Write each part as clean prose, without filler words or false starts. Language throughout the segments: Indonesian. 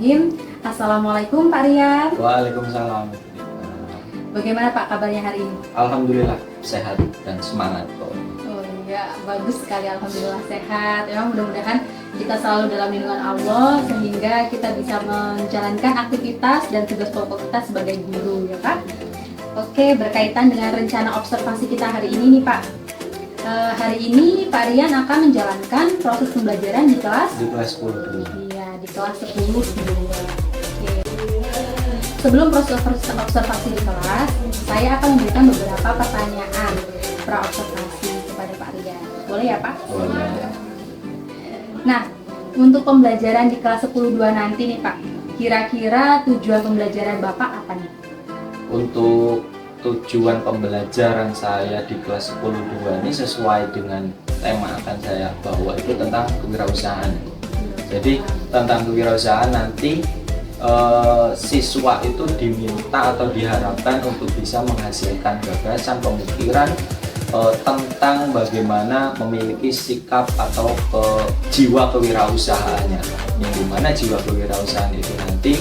Bismillahirrahmanirrahim. Assalamualaikum Pak Rian. Waalaikumsalam. Bagaimana Pak kabarnya hari ini? Alhamdulillah sehat dan semangat kok. Oh iya, bagus sekali, alhamdulillah sehat. Memang mudah-mudahan kita selalu dalam lindungan Allah sehingga kita bisa menjalankan aktivitas dan tugas pokok kita sebagai guru ya Pak. Oke, berkaitan dengan rencana observasi kita hari ini nih Pak. Hari ini Pak Rian akan menjalankan proses pembelajaran di kelas 10 dulu. Iya, di kelas 10 dulu. Oke. Sebelum proses observasi di kelas, saya akan memberikan beberapa pertanyaan pra-observasi kepada Pak Rian. Boleh ya Pak? Boleh. Nah, untuk pembelajaran di kelas 10-2 nanti nih Pak, kira-kira tujuan pembelajaran Bapak apa nih? Untuk tujuan pembelajaran saya di kelas 10-2 ini sesuai dengan tema akan saya bawa itu tentang kewirausahaan. Jadi tentang kewirausahaan nanti siswa itu diminta atau diharapkan untuk bisa menghasilkan gagasan pemikiran tentang bagaimana memiliki sikap atau jiwa kewirausahaannya, yang dimana jiwa kewirausahaan itu nanti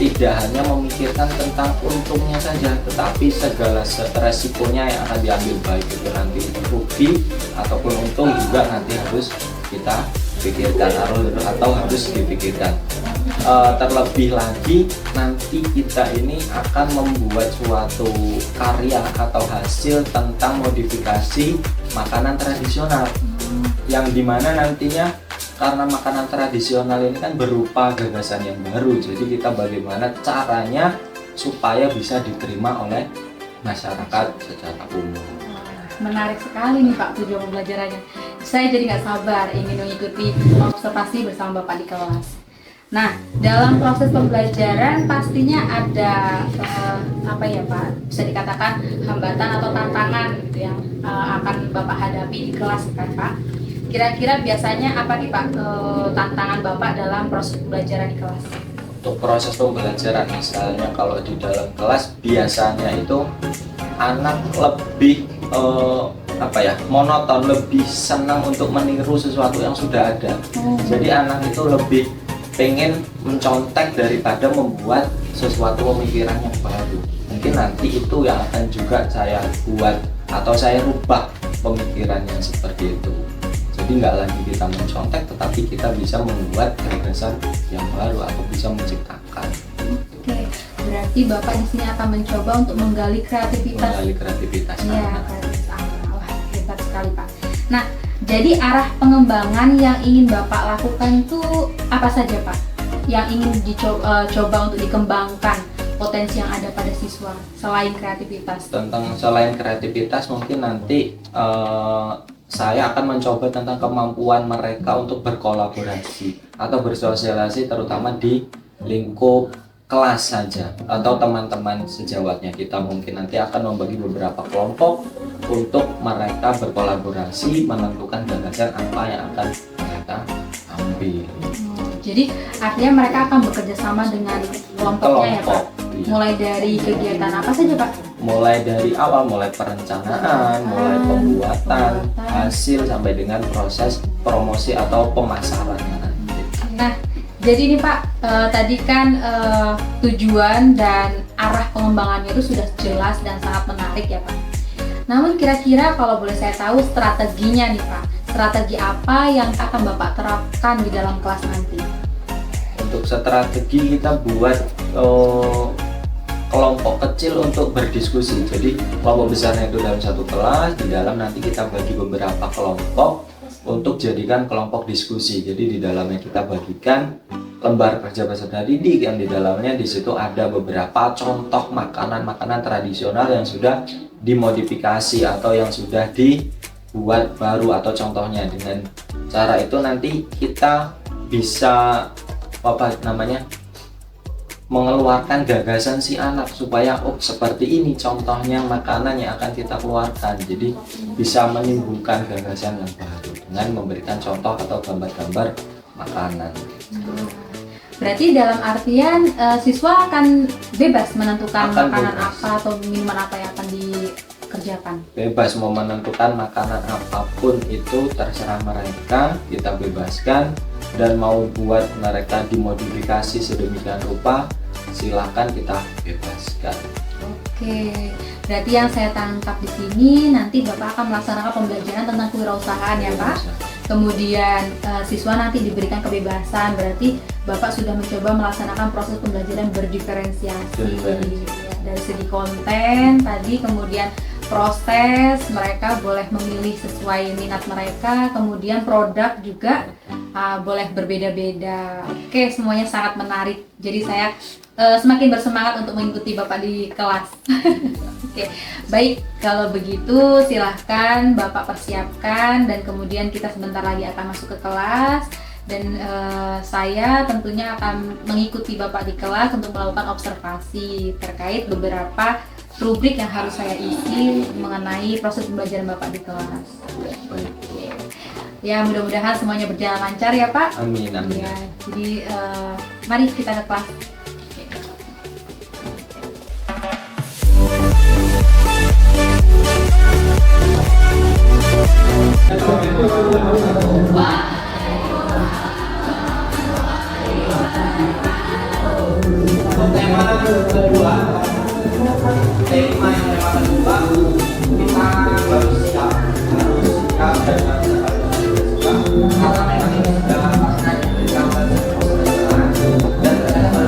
tidak hanya memikirkan tentang untungnya saja, tetapi segala resikonya yang akan diambil, baik itu nanti rugi ataupun untung juga nanti harus kita pikirkan atau harus dipikirkan. Terlebih lagi nanti kita ini akan membuat suatu karya atau hasil tentang modifikasi makanan tradisional, yang dimana nantinya karena makanan tradisional ini kan berupa gagasan yang baru, jadi kita bagaimana caranya supaya bisa diterima oleh masyarakat secara umum. Menarik sekali nih Pak tujuan pembelajarannya. Saya jadi nggak sabar ingin mengikuti observasi bersama Bapak di kelas. Nah, dalam proses pembelajaran pastinya ada apa ya Pak? Bisa dikatakan hambatan atau tantangan gitu yang akan Bapak hadapi di kelas kan Pak? Kira-kira biasanya apa nih Pak tantangan Bapak dalam proses pembelajaran di kelas? Untuk proses pembelajaran misalnya kalau di dalam kelas biasanya itu anak lebih monoton, lebih senang untuk meniru sesuatu yang sudah ada. Jadi anak itu lebih pengen mencontek daripada membuat sesuatu pemikiran yang baru. Mungkin nanti itu yang akan juga saya buat atau saya rubah pemikirannya seperti itu. Jadi nggak lagi kita mencontek, tetapi kita bisa membuat gagasan yang baru atau bisa menciptakan. Oke, berarti Bapak di sini akan mencoba untuk menggali kreativitas. Menggali kreativitas. Iya, kreativitas. Wah, hebat sekali Pak. Nah, jadi arah pengembangan yang ingin Bapak lakukan itu apa saja Pak? Yang ingin dicoba untuk dikembangkan potensi yang ada pada siswa selain kreativitas? Selain kreativitas mungkin nanti saya akan mencoba tentang kemampuan mereka untuk berkolaborasi atau bersosialisasi, terutama di lingkup kelas saja atau teman-teman sejawatnya. Kita mungkin nanti akan membagi beberapa kelompok untuk mereka berkolaborasi menentukan gagasan apa yang akan mereka ambil. Jadi artinya mereka akan bekerja sama dengan kelompoknya ya Pak? Iya. Mulai dari kegiatan apa saja Pak? Mulai dari awal, mulai perencanaan, mulai pembuatan, hasil sampai dengan proses promosi atau pemasarannya nanti. Nah, jadi ini Pak, tadi kan tujuan dan arah pengembangannya itu sudah jelas dan sangat menarik ya Pak. Namun kira-kira kalau boleh saya tahu strateginya nih Pak, strategi apa yang akan Bapak terapkan di dalam kelas nanti? Untuk strategi kita buat kelompok kecil untuk berdiskusi. Jadi kelompok besarnya itu dalam satu kelas, di dalam nanti kita bagi beberapa kelompok untuk jadikan kelompok diskusi. Jadi di dalamnya kita bagikan lembar kerja peserta didik yang di dalamnya di situ ada beberapa contoh makanan-makanan tradisional yang sudah dimodifikasi atau yang sudah dibuat baru atau contohnya. Dengan cara itu nanti kita bisa mengeluarkan gagasan si anak supaya seperti ini contohnya makanan yang akan kita keluarkan. Jadi bisa menimbulkan gagasan yang baru dengan memberikan contoh atau gambar-gambar makanan. Berarti dalam artian siswa akan bebas menentukan makanan bebas. apa atau minuman apa yang akan dikerjakan. Bebas mau menentukan makanan apapun itu terserah mereka, kita bebaskan. dan mau buat mereka dimodifikasi sedemikian rupa, silahkan kita bebaskan. Oke, berarti yang saya tangkap di sini nanti Bapak akan melaksanakan pembelajaran tentang kewirausahaan ya Pak. Kemudian siswa nanti diberikan kebebasan, berarti Bapak sudah mencoba melaksanakan proses pembelajaran berdiferensiasi ya, dari segi konten tadi, kemudian proses mereka boleh memilih sesuai minat mereka, kemudian produk juga boleh berbeda-beda. Oke, semuanya sangat menarik. Jadi saya semakin bersemangat untuk mengikuti Bapak di kelas. Oke, baik, kalau begitu silahkan Bapak persiapkan dan kemudian kita sebentar lagi akan masuk ke kelas dan saya tentunya akan mengikuti Bapak di kelas untuk melakukan observasi terkait beberapa rubrik yang harus saya isi mengenai proses pembelajaran Bapak di kelas. Oke. Ya, mudah-mudahan semuanya berjalan lancar ya Pak. Amin, amin. Ya, jadi mari kita ke kelas. Tema kedua, tema yang kedua kita harus siap dan harus siap karena memang ini sudah akan diberikan dan ternyata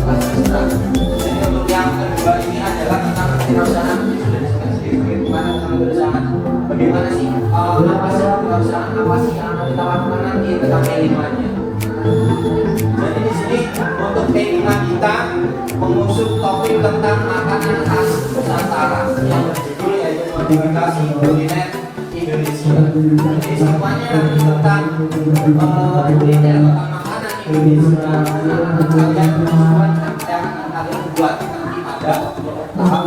baru setelah. Jadi untuk yang kedua ini adalah tentang kewirausahaan. Bagaimana sih apa sih kewirausahaan, apa sih yang akan kita lakukan nanti tentang keilmuannya. Jadi di sini untuk tema kita mengusung topik tentang makanan khas Nusantara yang berjudul yaitu modifikasi kuliner Indonesia. Jadi semuanya nanti tentang kuliner tentang makanan Indonesia. Kalian buat yang kalian buat nanti ada tahap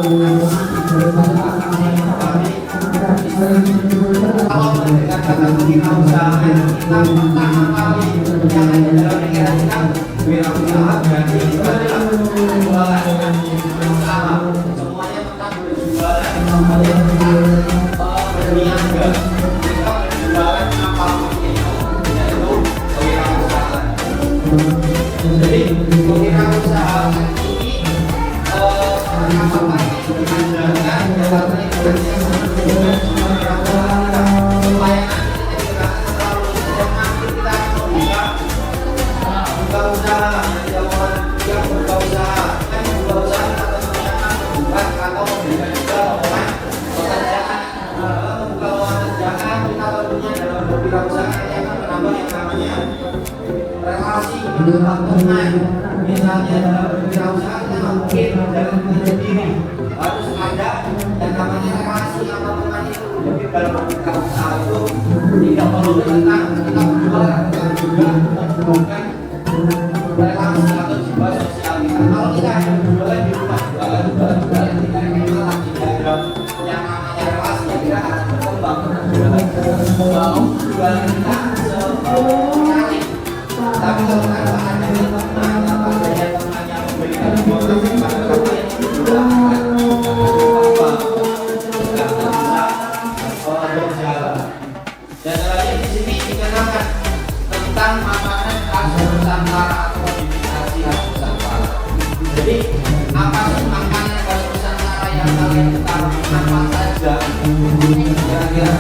kalau mendengar kata kewirausahaan kita pertama kali yang ada dalam pikiran kita kewirausahaan berarti itu adalah jualan sama semuanya tentang berjualan semuanya tentang berniaga kita berjualan apapun itu yaitu kewirausahaan. Jadi kewirausahaan ini apakah itu diajarkan dalam relasi dengan teman, misalnya dalam berwirausaha kita mungkin dalam sendiri harus ada yang namanya relasi sama teman itu. Jadi dalam berwirausaha itu tidak perlu tentang kita berjual, kita juga menghubungkan relasi atau jiwa sosial kita. Kalau kita hanya berjualan di rumah, jualan tidak kenal, tidak ada yang namanya relasi, ya kita akan berkembang. Jualan kita sekali. Tapi kalau ada teman atau ada teman yang memberikan informasi pada kita yang juga akan berkembang, tidak bisa berjalan. Dan lagi di sini dikenakan tentang makanan khas Nusantara atau modifikasi khas Nusantara. Jadi apa sih makanan khas Nusantara yang kalian ketahui apa saja? Kira-kira?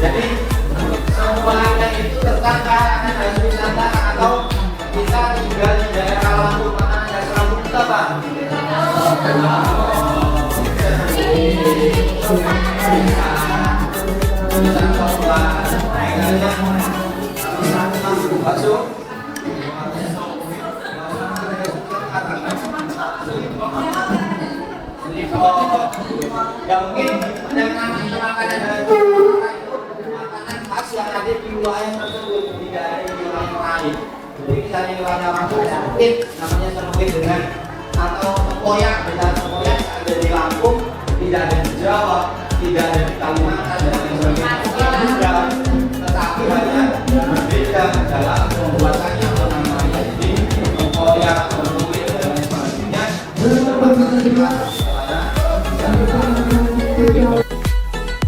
Jadi semuanya itu tentang makanan khas Nusantara atau kita tinggal di daerah Lampung. Bakso. Ya mungkin ada makanan khas yang ada di wilayah tersebut, tidak ada di wilayah lain. Jadi misalnya di wilayah Lampung serupit, namanya serupit dengan atau tempoyak, misalnya tempoyak ada di Lampung, tidak ada di Jawa, tidak ada di Kalimantan dan lain sebagainya. Tetapi hanya berbeda dalam pembuatannya atau namanya. Jadi tempoyak, serupit dan lain sebagainya.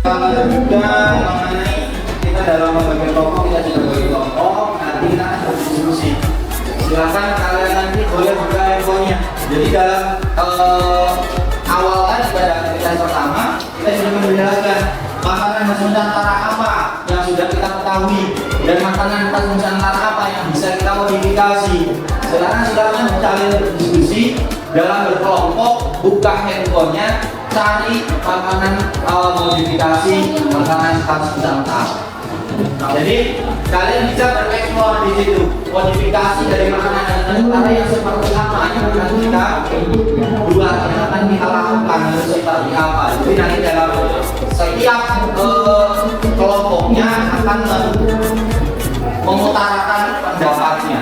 Kalau juga mengenai kita dalam membagi kelompok, kita sudah bagi kelompok, nanti kita akan berdiskusi. Silakan kalian nanti boleh buka handphonenya. Jadi dalam awal kan pada aktivitas pertama kita sudah menjelaskan makanan khas Nusantara apa yang sudah kita ketahui dan makanan khas Nusantara apa yang bisa kita modifikasi. Sekarang silakan kalian berdiskusi dalam berkelompok, buka handphonenya, cari makanan modifikasi makanan khas Nusantara. Jadi kalian bisa bereksplor di situ modifikasi dari makanan Nusantara yang seperti apa yang akan kita buat, yang akan kita lakukan seperti apa. Jadi nanti dalam setiap kelompoknya akan mengutarakan pendapatnya.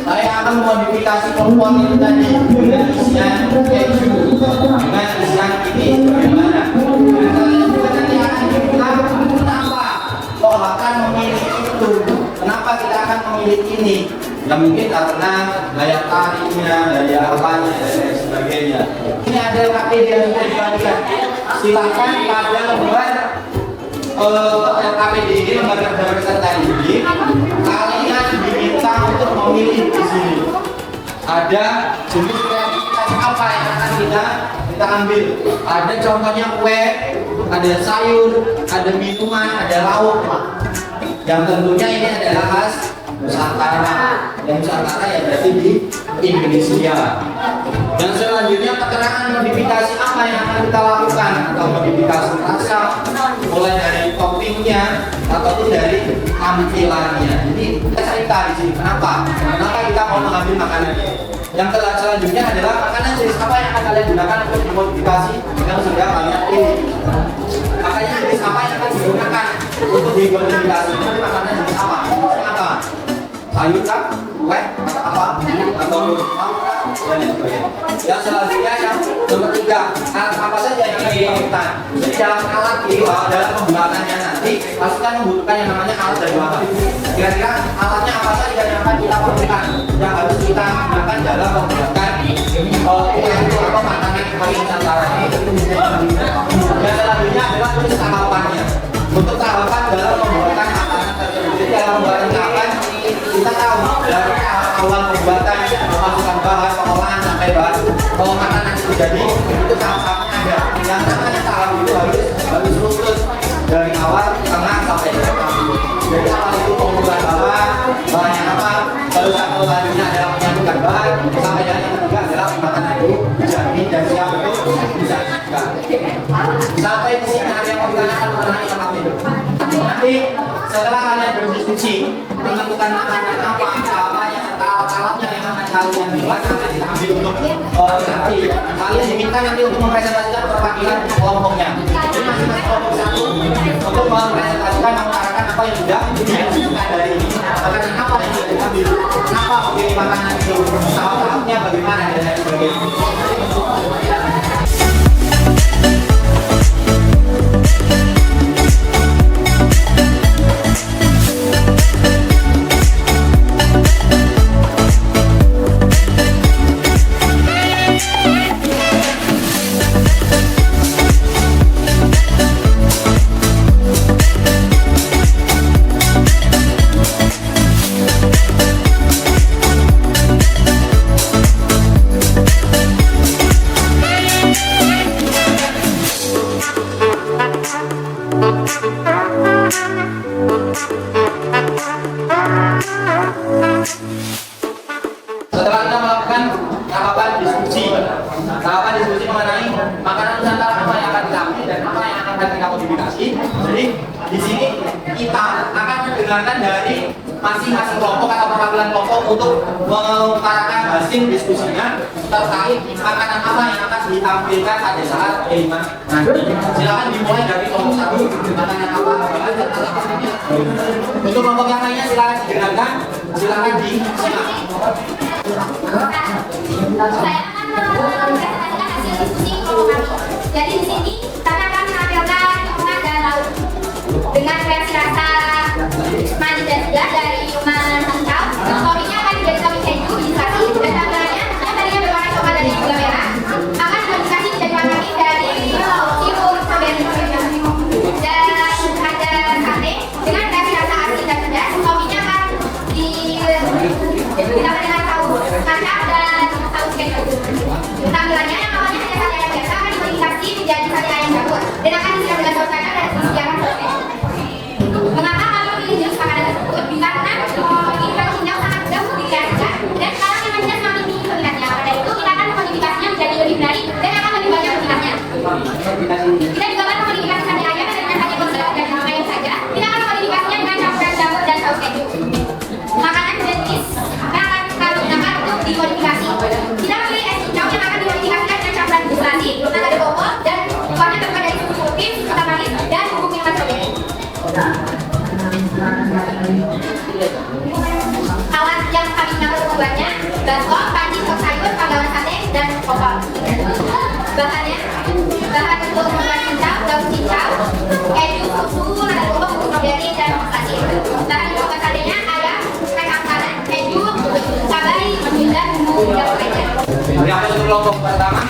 Saya akan memodifikasi kelompok itu tadi dengan isian keju, dengan isian ini bagaimana? Kalian juga nanti akan dibilang kenapa kok akan memilih itu? Kenapa kita akan memilih ini? Ya mungkin karena daya tariknya, daya apanya, dan lain sebagainya. Ini ada KPD yang sudah dibagikan. Silakan pada lembar LKPD ini, lembar kerja peserta ini, kalian diminta untuk memilih di sini. Ada jenis kreativitas apa yang akan kita ambil. Ada contohnya kue, ada sayur, ada minuman, ada lauk. Yang tentunya ini adalah khas Nusantara. Yang Nusantara ya berarti di Indonesia. Dan selanjutnya keterangan modifikasi apa yang akan kita lakukan, atau modifikasi rasa, mulai dari toppingnya ataupun dari tampilannya. Jadi kita cerita di sini kenapa kita mau mengambil makanan ini. Yang selanjutnya adalah makanan jenis apa yang akan kalian gunakan untuk dimodifikasi yang sudah kalian pilih. Makanya jenis apa yang akan digunakan untuk dimodifikasi, makanan jenis apa? Apa? Sayur kah? Kue? Atau apa? Atau yang selanjutnya yang nomor 3, alat apa saja yang akan diperlukan. Jadi dalam alat ini, dalam pembuatannya nanti pasukan membutuhkan yang namanya alat dari mana. Kira-kira alatnya apa saja yang akan kita perlukan, yang harus kita gunakan dalam membuatkan atau makanan khas Nusantara ini. Yang selanjutnya adalah tulis tahapannya. Untuk tahapan dalam pembuatan makanan tersebut. Jadi dalam pembuatan tahapan kita tahu dari awal pembuatan, memasukkan bahan pengolahan sampai bahan makanan itu jadi itu tahap-tahapnya ada. Yang namanya tahap itu harus lurus dari awal, tengah sampai ke akhir. Jadi awal itu pengumpulan bahannya apa, lalu satu selanjutnya adalah menyatukan bahan, sampai yang ketiga adalah makanan itu jadi dan siap untuk disajikan. Sampai di sini ada yang mau ditanyakan mengenai tahap itu. Nanti setelah kalian berdiskusi menentukan makanan apa yang alat-alatnya yang akan kalian buat, akan diambil untuk nanti kalian diminta nanti untuk mempresentasikan perwakilan kelompoknya. Jadi masing-masing kelompok satu untuk mempresentasikan, mengutarakan apa yang sudah dihasilkan dari ini, makanan apa yang sudah diambil, kenapa memilih makanan itu, tahap-tahapnya bagaimana dan lain sebagainya. Setelah kita melakukan tahapan diskusi mengenai makanan Nusantara apa yang akan kita ambil dan apa yang akan kita modifikasi, jadi di sini kita akan mendengarkan dari masing-masing kelompok atau perwakilan kelompok untuk mengutarakan hasil diskusinya terkait makanan apa yang akan ditampilkan pada saat kelima nanti. Silakan dimulai dari kelompok satu, makanan apa? Untuk kelompok yang lainnya silakan didengarkan, silakan disimak. Saya akan mempresentasikan hasil diskusi kelompok kami. Jadi di sini kami akan menampilkan minuman dan lauk dengan kreasi rasa manis dan segar dari minuman hijau. Toppingnya akan dijadi topping keju ilustrasi dan tambahannya yang tadinya berwarna coklat dan juga merah akan dimodifikasi menjadi warna pink dari sirup strawberry. Dan ada sate dengan kreasi rasa asin dan pedas. Toppingnya akan ditambah dengan saus kacang dan saus keju. Tampilannya yang awalnya hanya sate ayam biasa akan dimodifikasi menjadi sate ayam dapur dan akan disiram dengan saus kacang dan disediakan saus keju. Mengapa kami memilih jenis makanan tersebut? Karena ikan cincau sangat mudah untuk dikreasikan dan sekarang ikannya semakin tinggi peminatnya. Karena itu kita akan memodifikasinya menjadi lebih menarik dan akan lebih banyak peminatnya. Kita juga akan memodifikasi sate ayam dengan hanya menggunakan daging ayam saja. Kita akan memodifikasinya dengan campuran jamur dan saus keju. Makanan jenis yang akan kami gunakan untuk dimodifikasi. Kita memilih es cincau yang akan dimodifikasikan dengan campuran gulasi, nada bobo dan kuahnya terbuat dari susu putih, susu manis dan bubuk minuman strawberry. Alat yang kami gunakan untuk membuatnya bakso, panci, sop sayur, panggangan sate, dan opor. Bahan untuk membuat cincau, daun cincau, keju, susu, nada bobo, bubuk strawberry, dan gulasi. Bahan untuk membuat satenya ayam, kacang kanan, keju, cabai, dan bumbu dan lainnya. Yang untuk kelompok pertama.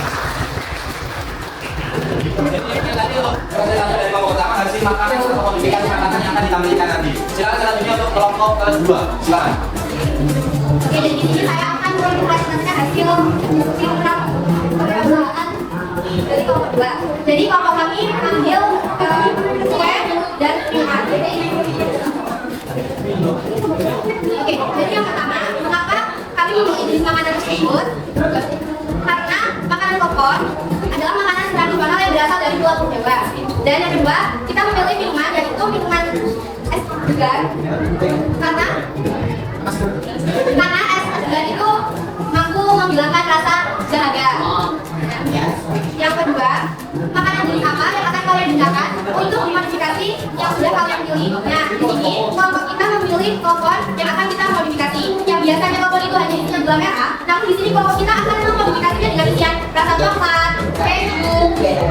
Jadi tadi untuk presentasi dari kelompok pertama hasil makanan atau modifikasi makanan yang akan ditampilkan nanti. Silakan selanjutnya untuk kelompok kedua. Silakan. Oke, jadi di sini saya akan mempresentasikan hasil diskusi tentang perkembangan dari kelompok kedua. Jadi kelompok kami ambil kue dan minuman. Oke, jadi yang pertama, mengapa kami memilih jenis makanan tersebut? Karena makanan pokok adalah makanan tradisional yang berasal dari Pulau Jawa. Dan yang kedua, kita memilih minuman yaitu minuman es segar. Karena es segar itu mampu menghilangkan rasa dahaga. Yang kedua, makanan jenis apa yang akan kalian gunakan untuk dimodifikasi yang sudah kalian pilih? Nah, di sini kelompok kita memilih popcorn yang akan kita modifikasi. Yang biasanya popcorn itu hanya isinya gula merah, namun di sini kelompok kita akan memodifikasinya dengan isian rasa coklat, keju, dan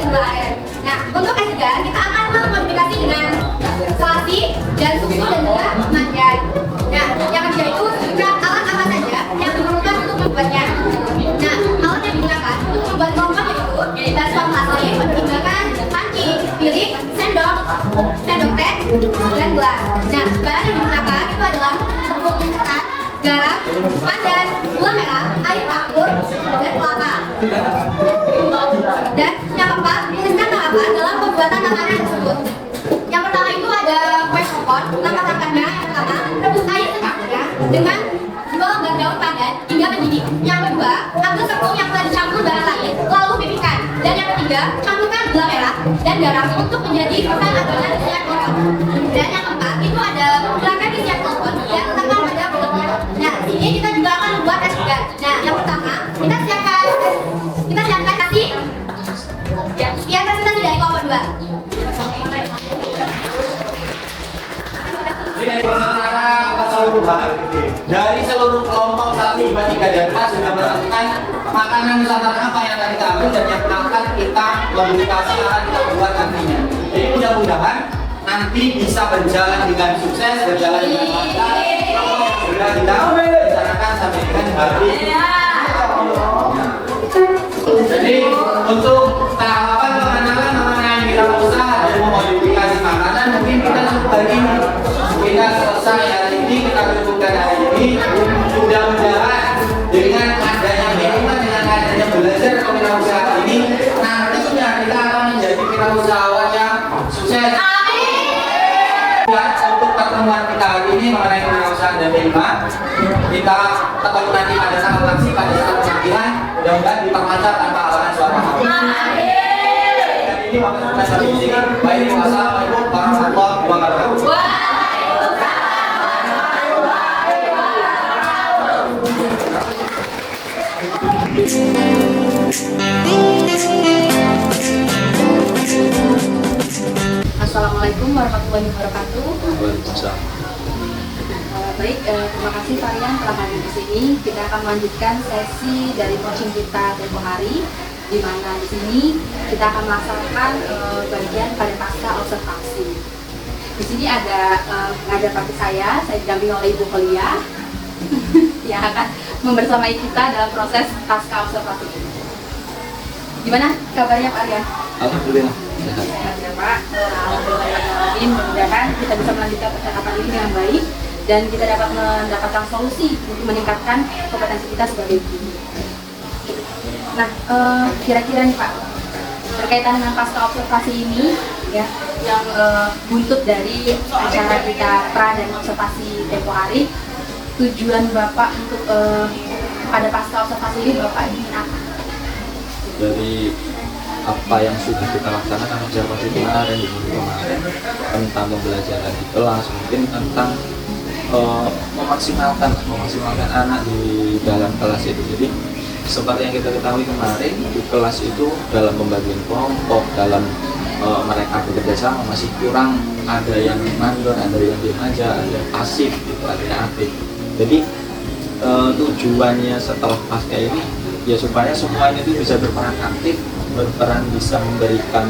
gula air. Nah, untuk es segar kita akan memodifikasi dengan selasi dan susu dan juga margarin. Nah, yang ketiga itu alat apa saja yang diperlukan untuk membuatnya. Nah, alat yang digunakan untuk membuat kelompok itu bakso asli menggunakan panci, piring, sendok teh, dan gelas. Nah, bahan yang digunakan itu adalah tepung instan, garam, pandan, gula merah, air kapur, dan kelapa. Dan yang keempat, tuliskan tahapan dalam pembuatan makanan tersebut. Yang pertama itu ada kue popcorn. Langkah-langkahnya yang pertama, rebus air secangkir dengan 2 lembar daun pandan hingga mendidih. Yang kedua, ambil tepung yang telah dicampur bahan lain, lalu pipihkan. Dan yang ketiga, campurkan gula merah dan garam untuk menjadi ketan adonan isian popcorn. Dan yang keempat, itu ada gerakan isian popcorn yang letakkan pada kulitnya. Nah, di sini kita juga akan membuat es segar. Nah, yang pertama, kita siapkan nasi. Biar presentasi dari kelompok 2. Ini sementara keseluruhan dari seluruh kelompok 1, 2, 3, dan 4 sudah menentukan makanan nusantara apa yang akan kita ambil dan yang akan kita modifikasi akan kita buat nantinya. Jadi mudah-mudahan nanti bisa berjalan dengan sukses, berjalan dengan lancar. Segera kita rencanakan sampai dengan hari ini. Jadi untuk tahapan pengenalan mengenai wirausaha dan memodifikasi makanan mungkin kita cukup hari ini. Kita selesai hari ini, kita cukupkan hari ini. Mudah-mudahan dengan adanya minuman, dengan adanya belajar kewirausahaan ini, nantinya kita akan menjadi wirausahawan yang sukses. Untuk pertemuan kita hari ini mengenai kewirausahaan dan minuman, kita ketemu nanti pada saat aksi, pada saat penampilan. Mudah-mudahan diperlancar tanpa halangan suara. Dan ini waktu kita sampai di sini. Baik, wassalamualaikum warahmatullahi wabarakatuh. Assalamualaikum warahmatullahi wabarakatuh. Waalaikumsalam. Baik, terima kasih Pak Rian telah hadir di sini. Kita akan melanjutkan sesi dari coaching kita tempo hari, di mana di sini kita akan melaksanakan bagian pada pasca observasi. Di sini ada parti saya didampingi oleh Ibu Kolia yang akan membersamai kita dalam proses pasca observasi ini. Gimana kabarnya Pak Rian? Alhamdulillah. Sehat. Sehat ya Pak. Alhamdulillah. Mudah-mudahan kita bisa melanjutkan percakapan ini dengan baik dan kita dapat mendapatkan solusi untuk meningkatkan kompetensi kita sebagai guru. Nah, kira-kira nih Pak, berkaitan dengan pasca observasi ini, ya, yang buntut dari acara kita pra dan observasi tempo hari, tujuan Bapak untuk pada pasca observasi ini Bapak ingin apa? Dari apa yang sudah kita laksanakan observasi kemarin di minggu kemarin tentang pembelajaran di kelas, mungkin tentang memaksimalkan anak di dalam kelas itu. Jadi seperti yang kita ketahui kemarin di kelas itu dalam pembagian kelompok, dalam mereka bekerja sama masih kurang, ada yang mandor, ada yang diam aja, ada yang pasif, gitu, ada yang aktif. Jadi tujuannya setelah pasca ini ya supaya semuanya itu bisa berperan aktif, berperan bisa memberikan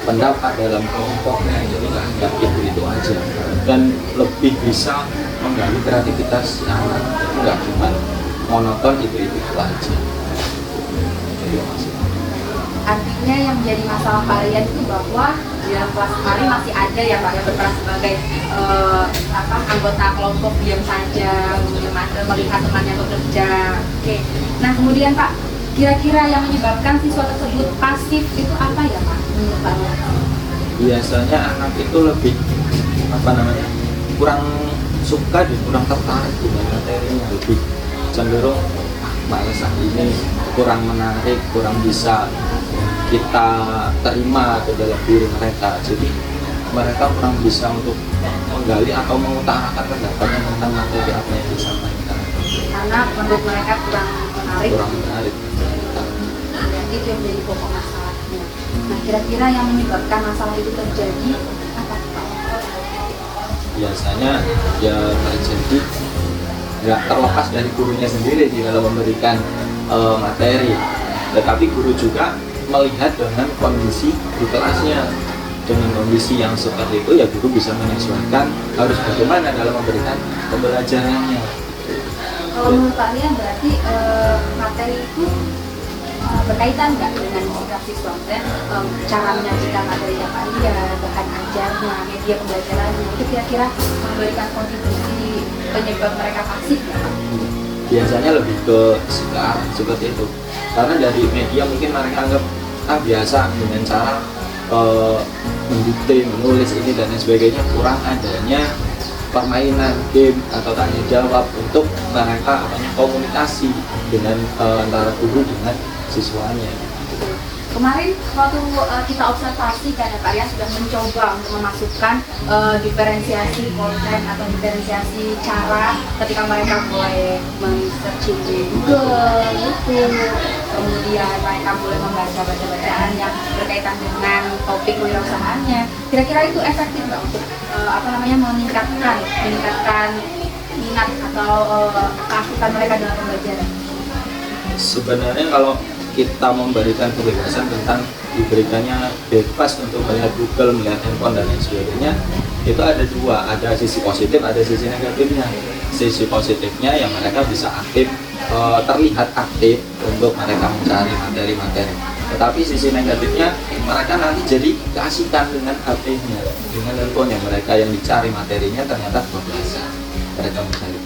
pendapat dalam kelompoknya, jadi nggak hanya itu aja, dan lebih bisa menggali kreativitas anak, nggak cuma monoton itu aja. Artinya yang menjadi masalah varian itu bahwa di dalam kelas kemarin masih ada ya Pak yang berperan sebagai anggota kelompok diam saja, kemudian melihat temannya bekerja. Oke. Nah kemudian Pak, kira-kira yang menyebabkan siswa tersebut pasif itu apa ya Pak menurut Pak? Biasanya anak itu lebih kurang suka dan kurang tertarik dengan materinya, lebih cenderung males ini, kurang menarik, kurang bisa kita terima ke dalam diri mereka. Jadi mereka kurang bisa untuk menggali atau mengutarakan pendapatnya tentang materi apa yang disampaikan. Karena menurut mereka kurang menarik. Kurang menarik. Itu yang menjadi pokok masalahnya. Nah kira-kira yang menyebabkan masalah itu terjadi apa Pak? Biasanya ya terjadi nggak terlepas dari gurunya sendiri di dalam memberikan materi, tetapi guru juga melihat dengan kondisi di kelasnya. Dengan kondisi yang seperti itu ya guru bisa menyesuaikan harus bagaimana dalam memberikan pembelajarannya. Kalau menurut kalian berarti materi itu berkaitan nggak dengan sikap siswa, cara menyajikan materinya kalian, bahan ajarnya, media pembelajarannya, itu kira-kira memberikan kontribusi penyebab mereka pasif ya? Biasanya lebih ke sekarang seperti itu, karena dari media mungkin mereka anggap biasa dengan cara mendikte, menulis ini dan lain sebagainya, kurang adanya permainan game atau tanya jawab untuk mereka komunikasi dengan antara guru dengan siswanya. Kemarin waktu kita observasi kan ya Pak Rian sudah mencoba untuk memasukkan diferensiasi konten atau diferensiasi cara ketika mereka mulai men-searching di Google, YouTube, kemudian mereka mulai membaca bacaan yang berkaitan dengan topik kewirausahaannya. Kira-kira itu efektif nggak untuk meningkatkan minat atau keaktifan mereka dalam pembelajaran? Sebenarnya kalau kita memberikan kebebasan tentang diberikannya bebas untuk melihat Google, melihat handphone dan lain sebagainya, itu ada dua, ada sisi positif, ada sisi negatifnya. Sisi positifnya yang mereka bisa aktif, terlihat aktif untuk mereka mencari materi-materi. Tetapi sisi negatifnya mereka nanti jadi keasikan dengan HP-nya, dengan handphone yang mereka yang dicari materinya ternyata kebablasan. Mereka mencari.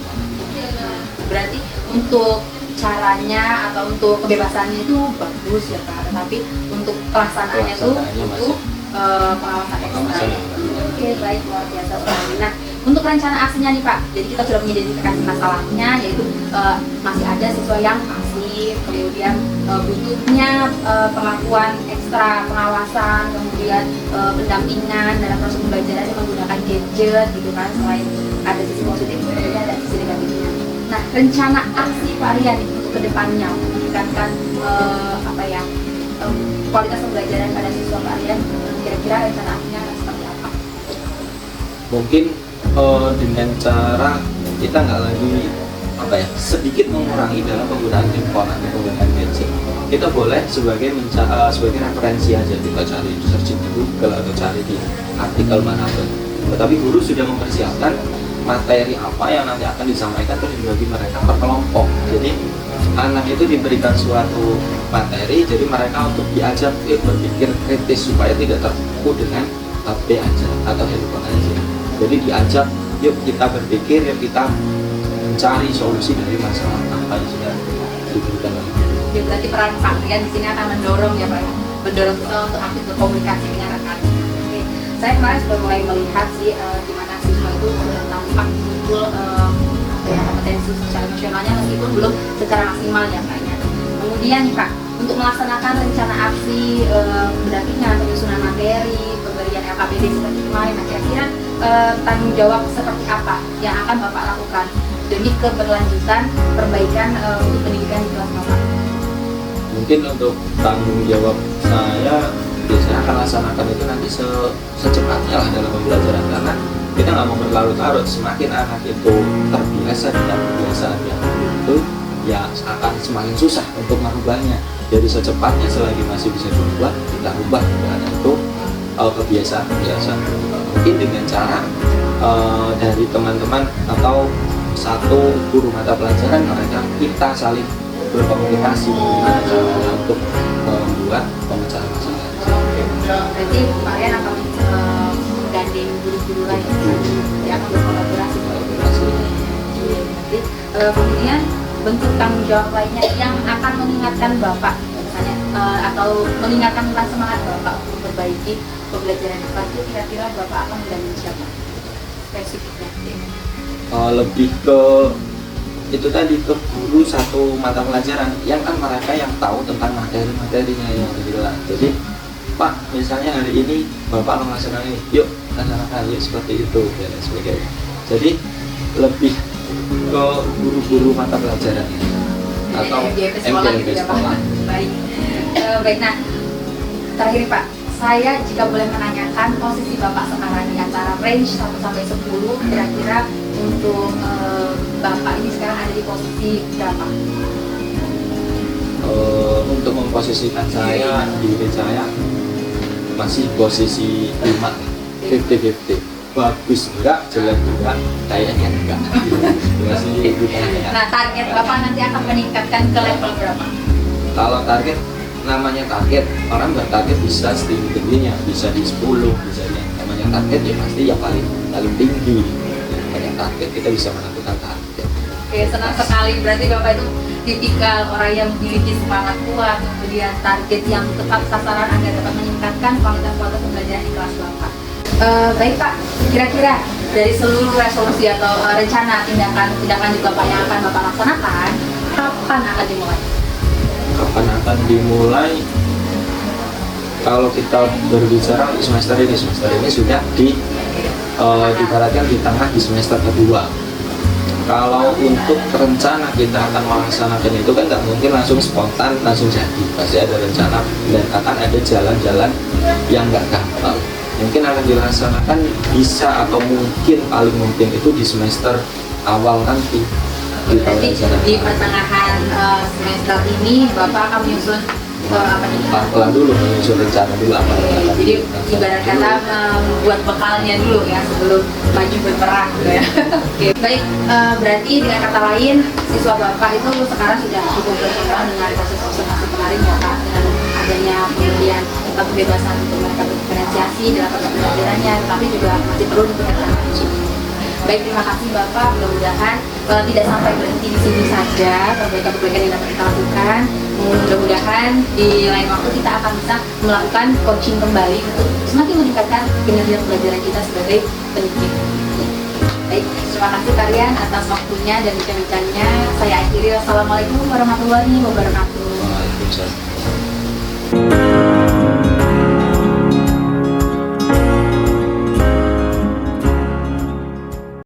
Berarti untuk caranya atau untuk kebebasannya itu bagus ya Pak, tetapi untuk pelaksanaannya itu butuh pengawasan ekstra. Oke, baik, luar biasa sekali. Nah, untuk rencana aksinya nih Pak, jadi kita sudah mengidentifikasi masalahnya, yaitu masih ada siswa yang pasif, kemudian butuhnya pengakuan ekstra, pengawasan, kemudian pendampingan dalam proses pembelajaran menggunakan gadget gitu kan. Selain ada sisi positif, kemudian ada sisi negatifnya. Nah, rencana aksi Pak Rian untuk kedepannya meningkatkan kualitas pembelajaran pada siswa Pak Rian, kira-kira rencana aksinya seperti mungkin dengan cara kita nggak lagi sedikit mengurangi dalam penggunaan handphone atau penggunaan gadget. Kita boleh sebagai referensi aja, kita cari searching di Google atau cari di artikel manapun. Tetapi guru sudah mempersiapkan materi apa yang nanti akan disampaikan terus dibagi mereka per kelompok. Jadi anak itu diberikan suatu materi, jadi mereka untuk diajak berpikir kritis supaya tidak terpaku dengan HP aja atau handphone aja. Jadi diajak, yuk kita berpikir, yuk kita mencari solusi dari masalah apa yang sudah diberikan oleh guru. Ya, berarti peran Pak Rian di sini akan mendorong ya Pak, mendorong kita untuk aktif berkomunikasi dengan rekan. Oke, saya kemarin sudah mulai melihat sih di mana siswa itu sudah tampak muncul kompetensi sosial emosionalnya meskipun belum secara maksimal ya Pak. Kemudian Pak, untuk melaksanakan rencana aksi pendampingan, penyusunan materi, pemberian LKPD seperti kemarin, kira-kira tanggung jawab seperti apa yang akan Bapak lakukan demi keberlanjutan perbaikan untuk pendidikan di kelas Bapak? Mungkin untuk tanggung jawab saya biasanya akan laksanakan itu nanti secepatnya lah dalam pembelajaran, karena kita nggak mau berlarut-larut. Semakin anak itu terbiasa dengan kebiasaan yang itu, ya akan semakin susah untuk merubahnya. Jadi secepatnya selagi masih bisa dirubah, kita rubah karena itu kebiasaan. Mungkin dengan cara dari teman-teman atau satu guru mata pelajaran mereka kita saling berkomunikasi gimana caranya untuk membuat pemecahan masalah. Berarti Pak Rian akan menggandeng guru-guru lain yang akan berkolaborasi. Kemudian bentuk tanggung jawab lainnya yang akan mengingatkan Bapak misalnya atau mengingatkan tentang semangat Bapak untuk memperbaiki pembelajaran di kelas, kira-kira Bapak akan menggandeng siapa spesifiknya? Lebih ke itu tadi, ke guru satu mata pelajaran yang kan mereka yang tahu tentang materi-materinya yang jelas. Jadi Pak, misalnya hari ini Bapak melaksanakan ini, yuk laksanakan, yuk seperti itu dan sebagainya. Jadi lebih ke guru-guru mata pelajaran atau MPLB sekolah. Baik, baik. Nah, terakhir Pak, saya jika boleh menanyakan posisi Bapak sekarang di antara range 1 sampai 10, kira-kira untuk Bapak ini sekarang ada di posisi berapa? Untuk memposisikan saya, diri saya masih posisi 5, 50-50. Bagus enggak, jelek enggak, kayaknya enggak. Masih di tengah. Nah, target Bapak nanti akan meningkatkan ke level berapa? Kalau target, namanya target, orang bertarget bisa setinggi-tingginya, bisa di 10, bisa yang namanya target ya pasti yang paling tinggi. Namanya target, kita bisa menentukan target. Oke, senang sekali. Berarti Bapak itu tipikal orang yang memiliki semangat kuat, kemudian target yang tepat sasaran agar dapat meningkatkan kualitas pembelajaran di kelas Bapak. Baik Pak, kira-kira dari seluruh resolusi atau rencana tindakan lanjut Bapak yang akan Bapak laksanakan, kapan akan dimulai? Kapan akan dimulai? Kalau kita berbicara semester ini sudah diibaratkan di tengah di semester kedua. Kalau untuk rencana kita akan melaksanakan itu kan nggak mungkin langsung spontan langsung jadi, pasti ada rencana dan akan ada jalan-jalan yang nggak gampang. Mungkin akan dilaksanakan bisa atau mungkin paling mungkin itu di semester awal nanti. Di pertengahan semester ini Bapak akan menyusun pelan dulu, menyusun rencana dulu apa. Jadi ibarat kata membuat bekalnya dulu ya sebelum maju berperang gitu ya. Oke, baik, berarti dengan kata lain siswa Bapak itu sekarang sudah cukup berkembang dengan proses observasi kemarin ya Pak, dengan adanya pemberian kebebasan untuk mereka berdiferensiasi dalam pembelajarannya, tapi juga masih perlu ditingkatkan lagi. Baik, terima kasih Bapak. Mudah-mudahan tidak sampai berhenti di sini saja perbaikan-perbaikan yang dapat kita lakukan. Mudah-mudahan di lain waktu kita akan bisa melakukan coaching kembali untuk semakin meningkatkan kinerja pembelajaran kita sebagai pendidik. Baik, terima kasih kalian atas waktunya dan bincang-bincangnya. Saya akhiri. Wassalamualaikum warahmatullahi wabarakatuh. Waalaikumsalam.